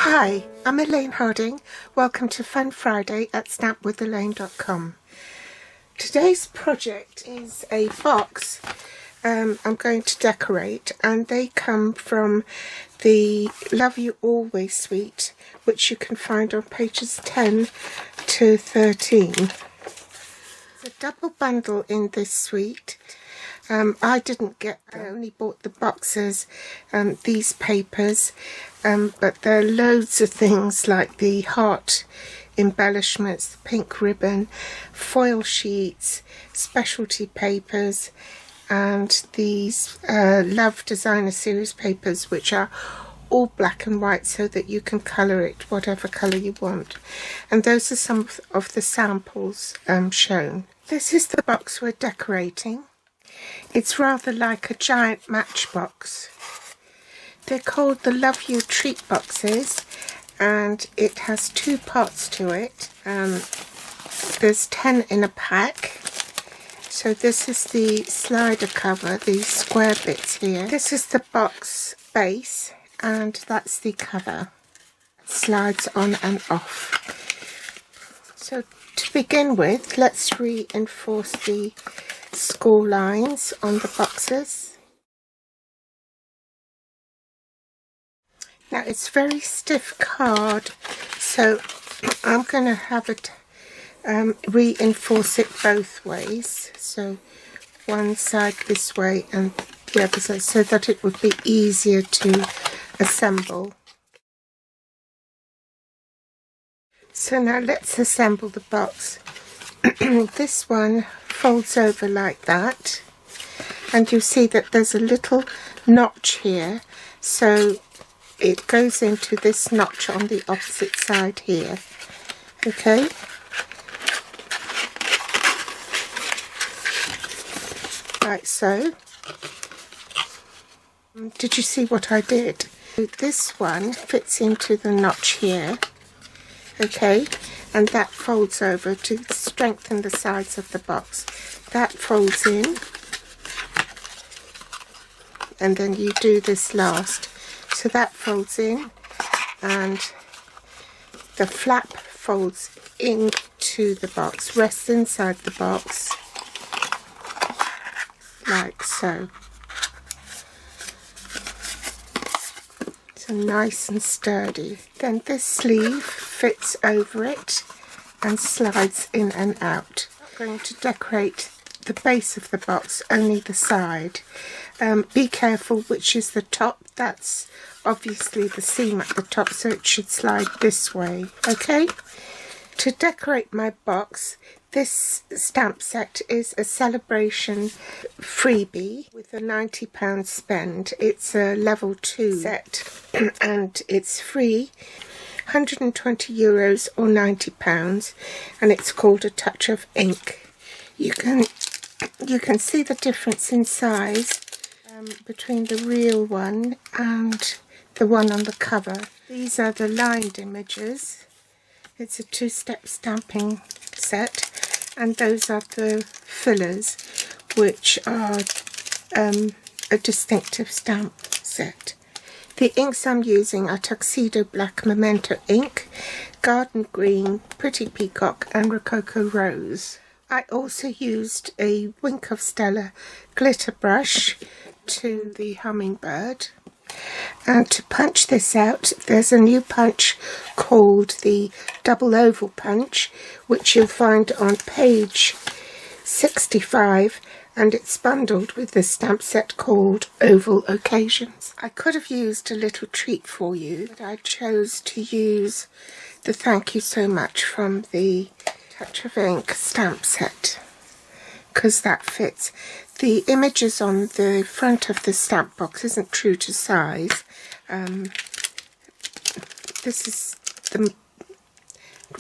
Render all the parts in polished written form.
Hi, I'm Elaine Harding. Welcome to Fun Friday at stampwithelaine.com. Today's project is a box I'm going to decorate, and they come from the Love You Always suite, which you can find on pages 10 to 13. There's a double bundle in this suite. I didn't get them. I only bought the boxes, these papers, but there are loads of things like the heart embellishments, the pink ribbon, foil sheets, specialty papers, and these Love Designer Series papers, which are all black and white so that you can colour it whatever colour you want. And those are some of the samples shown. This is the box we're decorating. It's rather like a giant matchbox. They're called the Love You Treat boxes, and it has two parts to it. There's 10 in a pack. So this is the slider cover, these square bits here. This is the box base, and that's the cover. It slides on and off. So to begin with, let's reinforce the score lines on the boxes. Now it's very stiff card, so I'm going to have it reinforce it both ways, so one side this way and the other side, so that it would be easier to assemble. So now let's assemble the box. This one folds over like that, and you see that there's a little notch here, so it goes into this notch on the opposite side here. Okay, like so. Did you see what I did? This one fits into the notch here, okay, and that folds over to strengthen the sides of the box. That folds in, and then you do this last. So that folds in, and the flap folds into the box, rests inside the box, like so. So nice and sturdy. Then this sleeve fits over it and slides in and out. I'm going to decorate the base of the box, only the side. Be careful which is the top. That's obviously the seam at the top, so it should slide this way. Okay, to decorate my box, this stamp set is a Sale-a-bration freebie with a £90 spend. It's a level 2 set and it's free, €120 or £90, and it's called A Touch of Ink. You can see the difference in size between the real one and the one on the cover. These are the lined images. It's a 2-step stamping set, and those are the fillers, which are a distinctive stamp set. The inks I'm using are Tuxedo Black Memento ink, Garden Green, Pretty Peacock, and Rococo Rose. I also used a Wink of Stella glitter brush to the hummingbird. And to punch this out, there's a new punch called the Double Oval Punch, which you'll find on page 65, and it's bundled with the stamp set called Oval Occasions. I could have used a little treat for you, but I chose to use the Thank You So Much from the Touch of Ink stamp set, because that fits. The images on the front of the stamp box isn't true to size. This is the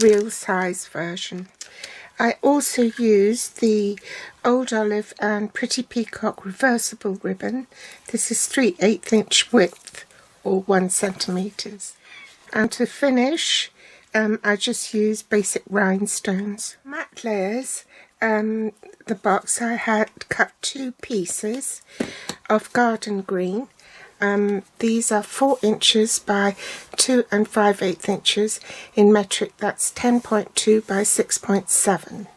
real size version. I also used the Old Olive and Pretty Peacock reversible ribbon. This is 3/8 inch width or 1 centimetres. And to finish, I just used basic rhinestones. Matte layers. The box, I had cut 2 pieces of garden green These are 4 inches by 2 5/8 inches. In metric, that's 10.2 by 6.7.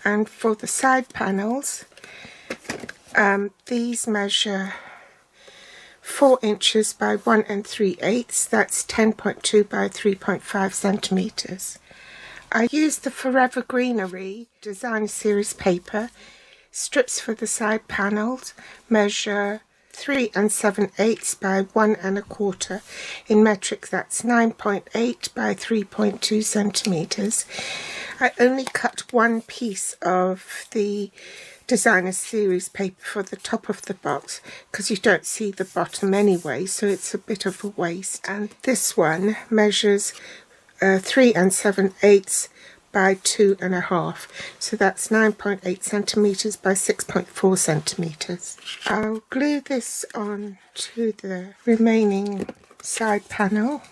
And for the side panels, these measure 4 inches by 1 3/8. That's 10.2 by 3.5 centimeters. I used the Forever Greenery Designer Series paper. Strips for the side panels measure 3 7/8 by 1 1/4. In metric, that's 9.8 by 3.2 centimeters. I only cut one piece of the Designer Series paper for the top of the box because you don't see the bottom anyway, so it's a bit of a waste. And this one measures 3 7/8 by 2 1/2, so that's 9.8 centimeters by 6.4 centimeters. I'll glue this on to the remaining side panel.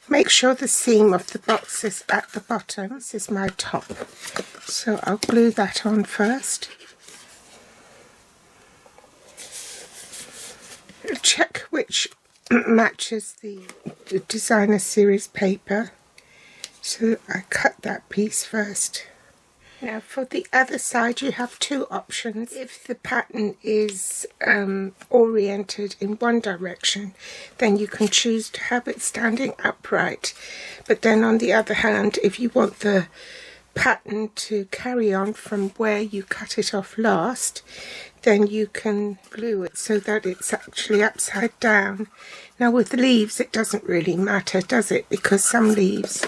Make sure the seam of the box is at the bottom. This is my top, so I'll glue that on first. Check which matches the Designer Series paper. So I cut that piece first. Now for the other side, you have 2 options. If the pattern is oriented in one direction, then you can choose to have it standing upright. But then on the other hand, if you want the pattern to carry on from where you cut it off last, then you can glue it so that it's actually upside down. Now with leaves, it doesn't really matter, does it? Because some leaves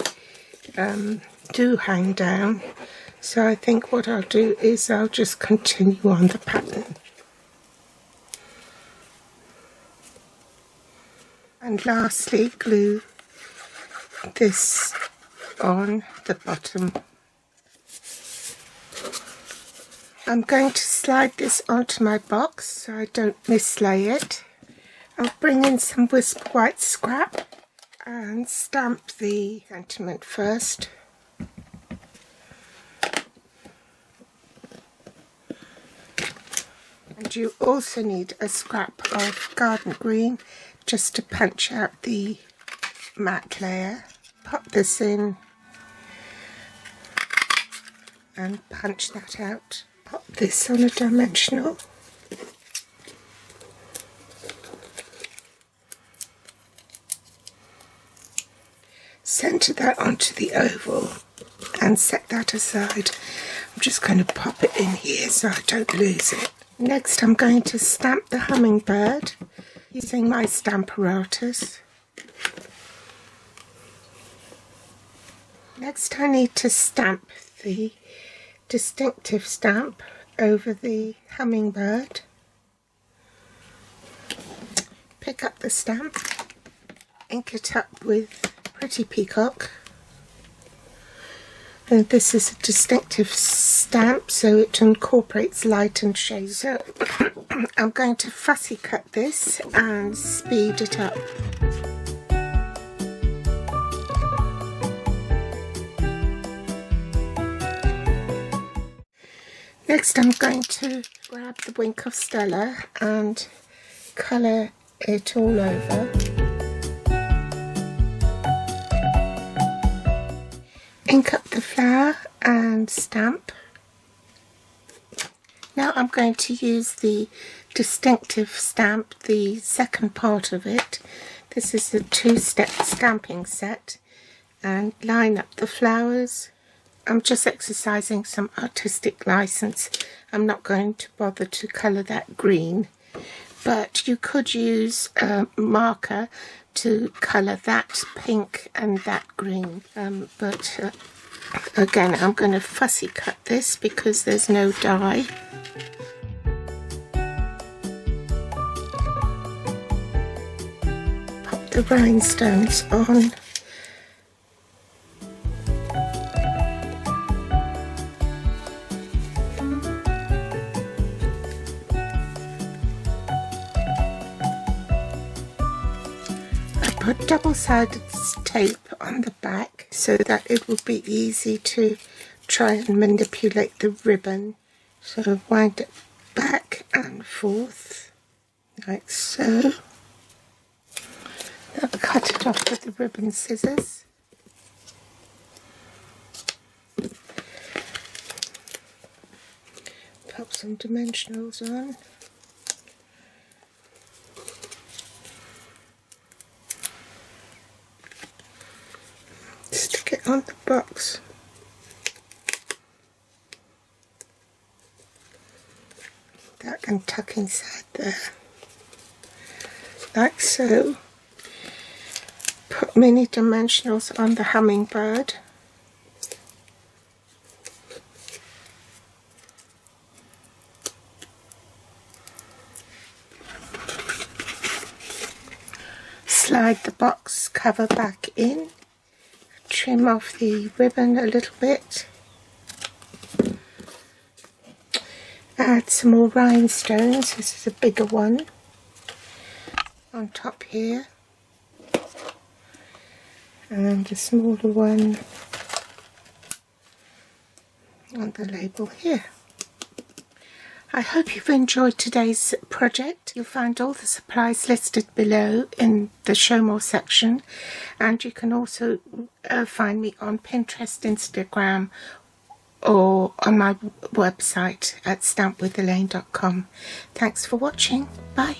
do hang down. So I think what I'll do is I'll just continue on the pattern. And lastly, glue this on the bottom. I'm going to slide this onto my box so I don't mislay it. I'll bring in some Wisp white scrap and stamp the sentiment first. And you also need a scrap of garden green just to punch out the matte layer. Pop this in and punch that out. Pop this on a dimensional. Centre that onto the oval and set that aside. I'm just going to pop it in here so I don't lose it. Next, I'm going to stamp the hummingbird using my Stamparatus. Next, I need to stamp the distinctive stamp over the hummingbird. Pick up the stamp, ink it up with Pretty Peacock. And this is a distinctive stamp, so it incorporates light and shade. So I'm going to fussy cut this and speed it up. Next, I'm going to grab the Wink of Stella and colour it all over. Ink up the flower and stamp. Now I'm going to use the distinctive stamp, the second part of it. This is a 2-step stamping set, and line up the flowers. I'm just exercising some artistic license. I'm not going to bother to colour that green, but you could use a marker to colour that pink and that green, but again I'm going to fussy cut this because there's no dye. Pop the rhinestones on. Put double-sided tape on the back so that it will be easy to try and manipulate the ribbon. So wind it back and fourth, like so. Now cut it off with the ribbon scissors. Pop some dimensionals on. Stick it on the box. That can tuck inside there, like so. Put mini dimensionals on the hummingbird. Slide the box cover back in. Trim off the ribbon a little bit. Add some more rhinestones. This is a bigger one on top here, and a smaller one on the label here. I hope you've enjoyed today's project. You'll find all the supplies listed below in the Show More section, and you can also find me on Pinterest, Instagram, or on my website at stampwithelaine.com. Thanks for watching. Bye.